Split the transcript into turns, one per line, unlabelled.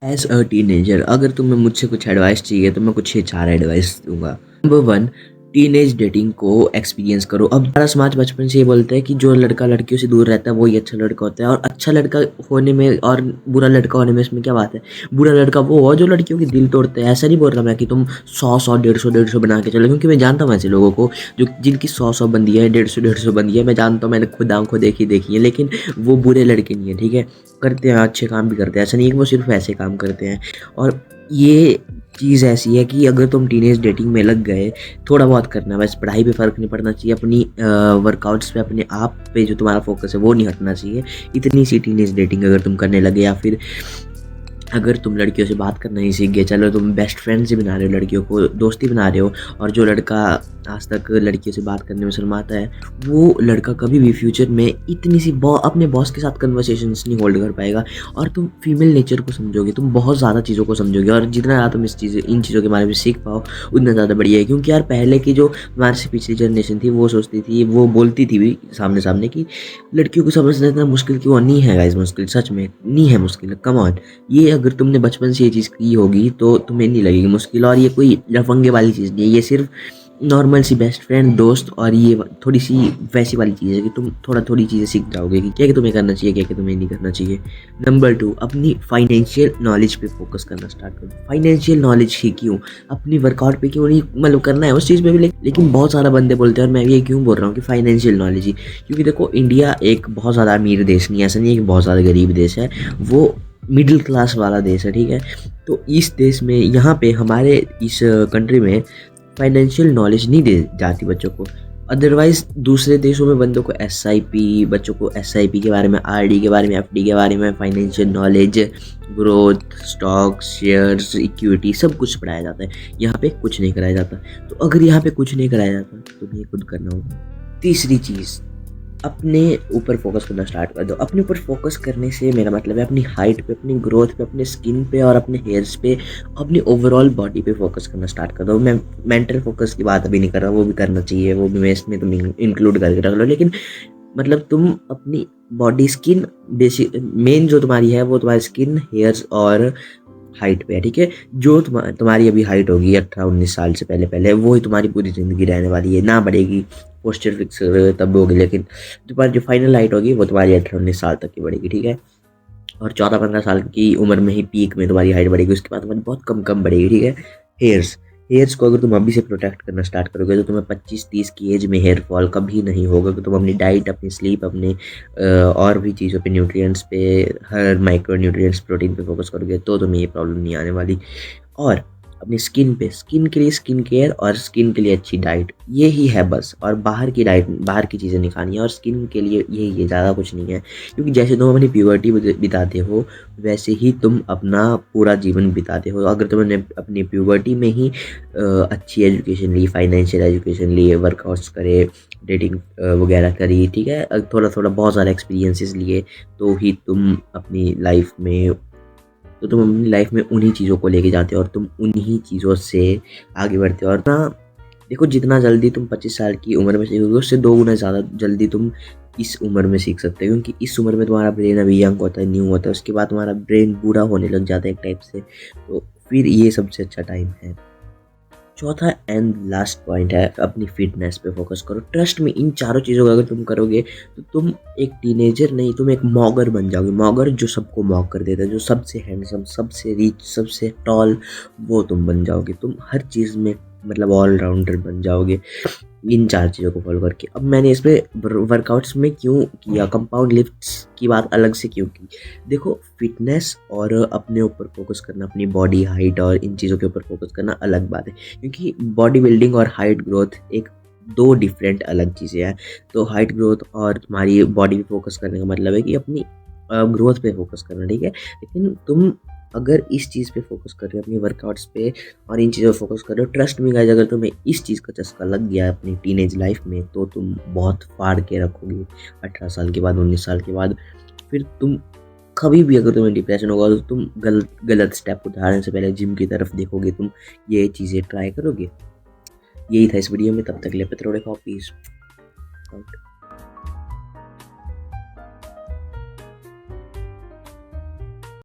As a teenager अगर तुम्हें मुझसे कुछ एडवाइस चाहिए तो मैं कुछ ये चार एडवाइस दूंगा। नंबर वन, टीनेज डेटिंग को एक्सपीरियंस करो। अब हमारा समाज बचपन से ये बोलता है कि जो लड़का लड़कियों से दूर रहता है वही अच्छा लड़का होता है, और अच्छा लड़का होने में और बुरा लड़का होने में इसमें क्या बात है। बुरा लड़का वो हो जो लड़कियों की दिल तोड़ते हैं। ऐसा नहीं बोल रहा मैं कि तुम 100 100 150 बना के चलो, क्योंकि मैं जानता हूँ ऐसे लोगों को जो जिनकी 100 बंदी है, 150 बंदी है। मैं जानता हूँ, मैंने खुद आंखों देखी है, लेकिन वो बुरे लड़के नहीं है। ठीक है, करते हैं अच्छे काम भी करते हैं, ऐसा नहीं है कि वो सिर्फ ऐसे काम करते हैं। और ये चीज़ ऐसी है कि अगर तुम टीनेज डेटिंग में लग गए, थोड़ा बहुत करना है बस, पढ़ाई पे फ़र्क नहीं पड़ना चाहिए, अपनी वर्कआउट्स पे, अपने आप पे जो तुम्हारा फोकस है वो नहीं हटना चाहिए। इतनी सी टीनेज डेटिंग अगर तुम करने लगे, या फिर अगर तुम लड़कियों से बात करना ही सीख गए, चलो तुम बेस्ट फ्रेंड से बना रहे हो, लड़कियों को दोस्ती बना रहे हो, और जो लड़का आज तक लड़कियों से बात करने में शर्माता है, वो लड़का कभी भी फ्यूचर में इतनी सी अपने बॉस के साथ कन्वर्सेशंस नहीं होल्ड कर पाएगा। और तुम फीमेल नेचर को समझोगे, तुम बहुत ज़्यादा चीज़ों को समझोगे, और जितना ज़्यादा तुम इन चीज़ों के बारे में सीख पाओ उतना ज़्यादा बढ़िया है। क्योंकि यार पहले की जो हमारे से पिछली जनरेशन थी वो सोचती थी, वो बोलती थी भी सामने सामने कि लड़कियों को समझना इतना मुश्किल क्यों। नहीं है गाइस मुश्किल, सच में नहीं है मुश्किल, कम ऑन। ये अगर तुमने बचपन से ये चीज़ की होगी तो तुम्हें नहीं लगेगी मुश्किल। और ये कोई लफंगे वाली चीज़ नहीं है, ये सिर्फ नॉर्मल सी बेस्ट फ्रेंड दोस्त, और ये थोड़ी सी वैसी वाली चीज़ है कि तुम थोड़ी चीज़ें सीख जाओगे कि क्या क्या तुम्हें करना चाहिए, क्या क्या तुम्हें नहीं करना चाहिए। नंबर टू, अपनी फाइनेंशियल नॉलेज पे फोकस करना स्टार्ट करो। फाइनेंशियल नॉलेज ही क्यों, अपनी वर्कआउट पे क्यों नहीं, मतलब करना है उस चीज़ पे भी, लेकिन बहुत सारा बंदे बोलते हैं, और मैं ये क्यों बोल रहा हूँ कि फाइनेंशियल नॉलेज ही, क्योंकि देखो इंडिया एक बहुत ज़्यादा अमीर देश नहीं है, ऐसा नहीं है कि बहुत ज़्यादा गरीब देश है, वो मिडिल क्लास वाला देश है। ठीक है, तो इस देश में, यहाँ पे हमारे इस कंट्री में फाइनेंशियल नॉलेज नहीं दी जाती बच्चों को। अदरवाइज दूसरे देशों में बंदों को एसआईपी, बच्चों को एसआईपी के बारे में, आरडी के बारे में, एफडी के बारे में, financial knowledge, growth, stocks, shares, equity, सब कुछ पढ़ाया जाता है। यहाँ पे कुछ नहीं कराया जाता। तो अगर यहाँ पे कुछ नहीं कराया जाता तो तुम्हें खुद करना होगा। तीसरी चीज़, अपने ऊपर फोकस करना स्टार्ट कर दो। अपने ऊपर फोकस करने से मेरा मतलब है अपनी हाइट पे, अपनी ग्रोथ पे, अपने स्किन पे, और अपने हेयर्स पे, अपनी ओवरऑल बॉडी पे फोकस करना स्टार्ट कर दो। मैं मेंटल फोकस की बात अभी नहीं कर रहा, वो भी करना चाहिए, वो भी मैं इसमें तुम इंक्लूड करके रख लो, लेकिन मतलब तुम अपनी बॉडी, स्किन, बेसिक मेन जो तुम्हारी है वो तुम्हारी स्किन, हेयर्स और हाइट पे है। ठीक है, जो तुम्हारी अभी हाइट होगी 18 19 साल से पहले पहले, वो ही तुम्हारी पूरी ज़िंदगी रहने वाली है, ना बढ़ेगी। पोस्चर फिक्स तब होगी, लेकिन तुम्हारी जो फाइनल हाइट होगी वो तुम्हारी 18 19 साल तक की बढ़ेगी। ठीक है, और 14 15 साल की उम्र में ही पीक में तुम्हारी हाइट बढ़ेगी, उसके बाद तुम्हारी बहुत कम कम बढ़ेगी। ठीक है, हेयर्स, हेयर्स को अगर तुम अभी से प्रोटेक्ट करना स्टार्ट करोगे तो तुम्हें 25 30 की एज में हेयर फॉल कभी नहीं होगा, कि तुम अपनी डाइट, अपनी स्लीप, अपने और भी चीज़ों पे, न्यूट्रिएंट्स पे, हर माइक्रो न्यूट्रिएंट्स, प्रोटीन पे फोकस करोगे तो तुम्हें ये प्रॉब्लम नहीं आने वाली। और अपनी स्किन पे, स्किन के लिए स्किन केयर, और स्किन के लिए अच्छी डाइट, ये ही है बस। और बाहर की डाइट, बाहर की चीज़ें नहीं खानी है, और स्किन के लिए यही है, ज़्यादा कुछ नहीं है। क्योंकि जैसे तुम अपनी प्यूबर्टी बिताते हो वैसे ही तुम अपना पूरा जीवन बिताते हो। अगर तुमने अपनी प्यूबर्टी में ही अच्छी एजुकेशन ली, फाइनेंशियल एजुकेशन ली, वर्कआउट्स करे, डेटिंग वगैरह करी, ठीक है, थोड़ा थोड़ा बहुत सारे एक्सपीरियंसेस लिए, तो ही तुम अपनी लाइफ में, तो तुम अपनी लाइफ में उन्हीं चीज़ों को लेके जाते हो, और तुम उन्हीं चीज़ों से आगे बढ़ते हो। और ना देखो, जितना जल्दी तुम 25 साल की उम्र में सीखोगे उससे 2 गुना ज़्यादा जल्दी तुम इस उम्र में सीख सकते हो। क्योंकि इस उम्र में तुम्हारा ब्रेन अभी यंग होता है, न्यू होता है, उसके बाद तुम्हारा ब्रेन बूढ़ा होने लग जाता है एक टाइप से, तो फिर ये सबसे अच्छा टाइम है। चौथा एंड लास्ट पॉइंट है, अपनी फिटनेस पे फोकस करो। ट्रस्ट में इन चारों चीज़ों को अगर तुम करोगे तो तुम एक टीनेजर नहीं, तुम एक मॉगर बन जाओगे। मॉगर जो सबको मॉक कर देता है, जो सबसे हैंडसम, सबसे रिच, सबसे टॉल, वो तुम बन जाओगे। तुम हर चीज़ में मतलब ऑलराउंडर बन जाओगे इन चार चीज़ों को फॉलो करके। अब मैंने इसमें वर्कआउट्स में क्यों किया, कंपाउंड लिफ्ट्स की बात अलग से क्यों की, देखो फिटनेस और अपने ऊपर फोकस करना, अपनी बॉडी हाइट और इन चीज़ों के ऊपर फोकस करना अलग बात है। क्योंकि बॉडी बिल्डिंग और हाइट ग्रोथ एक दो डिफरेंट अलग चीज़ें हैं। तो हाइट ग्रोथ और तुम्हारी बॉडी पे फोकस करने का मतलब है कि अपनी ग्रोथ पे फोकस करना। ठीक है, लेकिन तुम अगर इस चीज़ पे फोकस कर रहे हो, अपनी वर्कआउट्स पे और इन चीज़ों पे फोकस कर रहे हो, ट्रस्ट मी गाइस, अगर तुम्हें इस चीज़ का चस्का लग गया अपनी टीनेज लाइफ में तो तुम बहुत फाड़ के रखोगे 18 साल के बाद, 19 साल के बाद। फिर तुम कभी भी अगर तुम्हें डिप्रेशन होगा तो तुम गलत गलत स्टेप उठाने से पहले जिम की तरफ देखोगे, तुम ये चीज़ें ट्राई करोगे। यही था इस वीडियो में, तब तक के लिए पत्र कॉपीज।